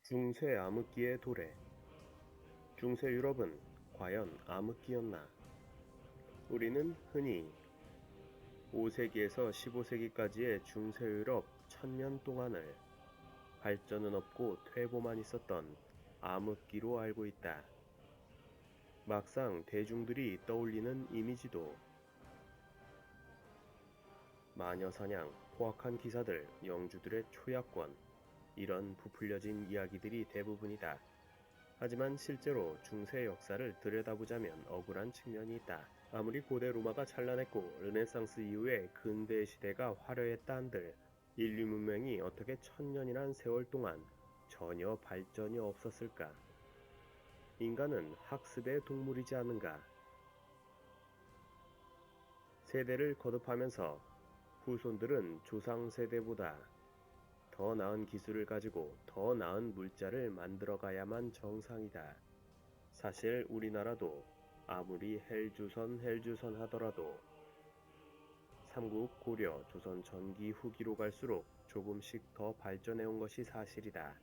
중세 암흑기의 도래. 중세 유럽은 과연 암흑기였나? 우리는 흔히 5세기에서 15세기까지의 중세 유럽 1000년 동안을 발전은 없고 퇴보만 있었던 암흑기로 알고 있다. 막상 대중들이 떠올리는 이미지도 마녀사냥, 포악한 기사들, 영주들의 초약권, 이런 부풀려진 이야기들이 대부분이다. 하지만 실제로 중세 역사를 들여다보자면 억울한 측면이 있다. 아무리 고대 로마가 찬란했고 르네상스 이후에 근대 시대가 화려했다 한들 인류 문명이 어떻게 1000년이란 세월 동안 전혀 발전이 없었을까? 인간은 학습의 동물이지 않은가? 세대를 거듭하면서 후손들은 조상 세대보다 더 나은 기술을 가지고 더 나은 물자를 만들어 가야만 정상이다. 사실 우리나라도 아무리 헬주선 하더라도 삼국, 고려, 조선 전기 후기로 갈수록 조금씩 더 발전해온 것이 사실이다.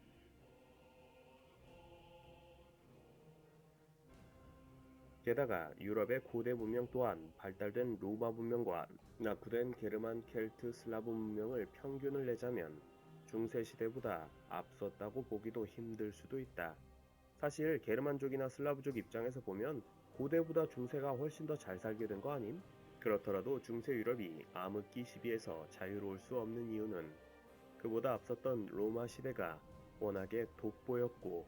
게다가 유럽의 고대 문명 또한 발달된 로마 문명과 낙후된 게르만 켈트 슬라브 문명을 평균을 내자면 중세시대보다 앞섰다고 보기도 힘들 수도 있다. 사실 게르만족이나 슬라브족 입장에서 보면 고대보다 중세가 훨씬 더 잘 살게 된 거 아님? 그렇더라도 중세 유럽이 암흑기 시비에서 자유로울 수 없는 이유는 그보다 앞섰던 로마 시대가 워낙에 돋보였고,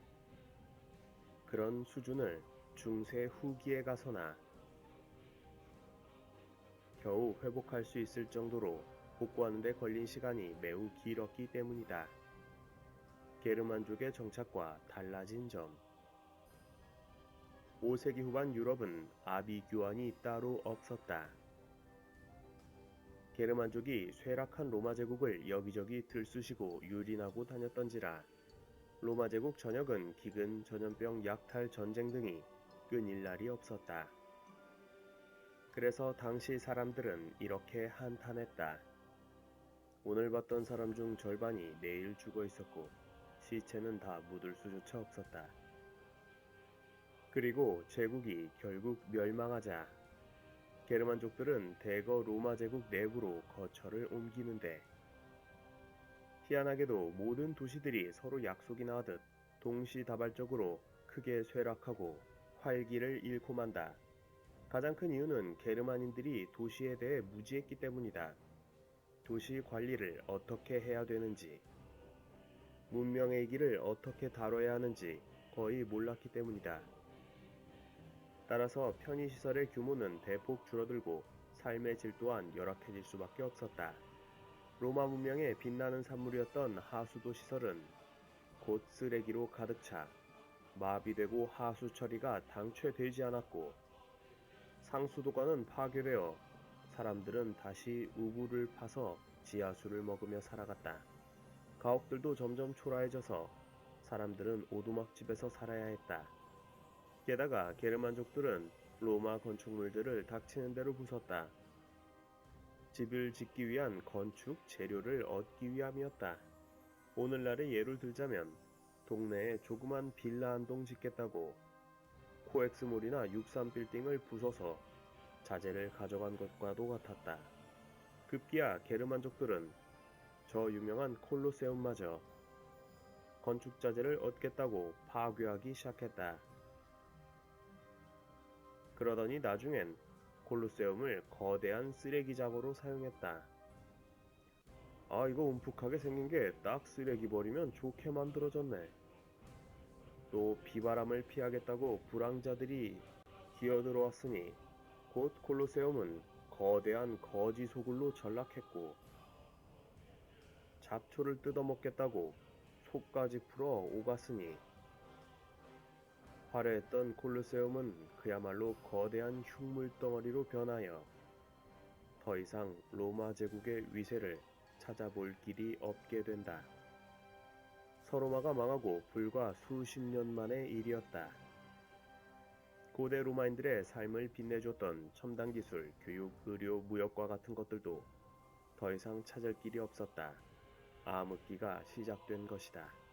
그런 수준을 중세 후기에 가서나 겨우 회복할 수 있을 정도로 복구하는 데 걸린 시간이 매우 길었기 때문이다. 게르만족의 정착과 달라진 점. 5세기 후반 유럽은 아비규환이 따로 없었다. 게르만족이 쇠락한 로마 제국을 여기저기 들쑤시고 유린하고 다녔던지라 로마 제국 전역은 기근, 전염병, 약탈, 전쟁 등이 끊일 날이 없었다. 그래서 당시 사람들은 이렇게 한탄했다. 오늘 봤던 사람 중 절반이 내일 죽어 있었고 시체는 다 묻을 수조차 없었다. 그리고 제국이 결국 멸망하자 게르만족들은 대거 로마 제국 내부로 거처를 옮기는데 희한하게도 모든 도시들이 서로 약속이나 하듯 동시다발적으로 크게 쇠락하고 활기를 잃고 만다. 가장 큰 이유는 게르만인들이 도시에 대해 무지했기 때문이다. 도시 관리를 어떻게 해야 되는지, 문명의 길을 어떻게 다뤄야 하는지 거의 몰랐기 때문이다. 따라서 편의시설의 규모는 대폭 줄어들고 삶의 질 또한 열악해질 수밖에 없었다. 로마 문명의 빛나는 산물이었던 하수도 시설은 곧 쓰레기로 가득 차 마비되고 하수 처리가 당최 되지 않았고 상수도관은 파괴되어 사람들은 다시 우물을 파서 지하수를 먹으며 살아갔다. 가옥들도 점점 초라해져서 사람들은 오두막집에서 살아야 했다. 게다가 게르만족들은 로마 건축물들을 닥치는 대로 부쉈다. 집을 짓기 위한 건축 재료를 얻기 위함이었다. 오늘날의 예를 들자면 동네에 조그만 빌라 한 동 짓겠다고 코엑스몰이나 63빌딩을 부숴서 자재를 가져간 것과도 같았다. 급기야 게르만족들은 저 유명한 콜로세움마저 건축 자재를 얻겠다고 파괴하기 시작했다. 그러더니 나중엔 콜로세움을 거대한 쓰레기 잡으로 사용했다. 아, 이거 움푹하게 생긴 게 딱 쓰레기 버리면 좋게 만들어졌네. 또 비바람을 피하겠다고 불황자들이 기어들어왔으니 곧 콜로세움은 거대한 거지 소굴로 전락했고 잡초를 뜯어먹겠다고 속까지 풀어 오갔으니 화려했던 콜로세움은 그야말로 거대한 흉물덩어리로 변하여 더 이상 로마 제국의 위세를 찾아볼 길이 없게 된다. 서로마가 망하고 불과 수십 년 만의 일이었다. 고대 로마인들의 삶을 빛내줬던 첨단 기술, 교육, 의료, 무역과 같은 것들도 더 이상 찾을 길이 없었다. 암흑기가 시작된 것이다.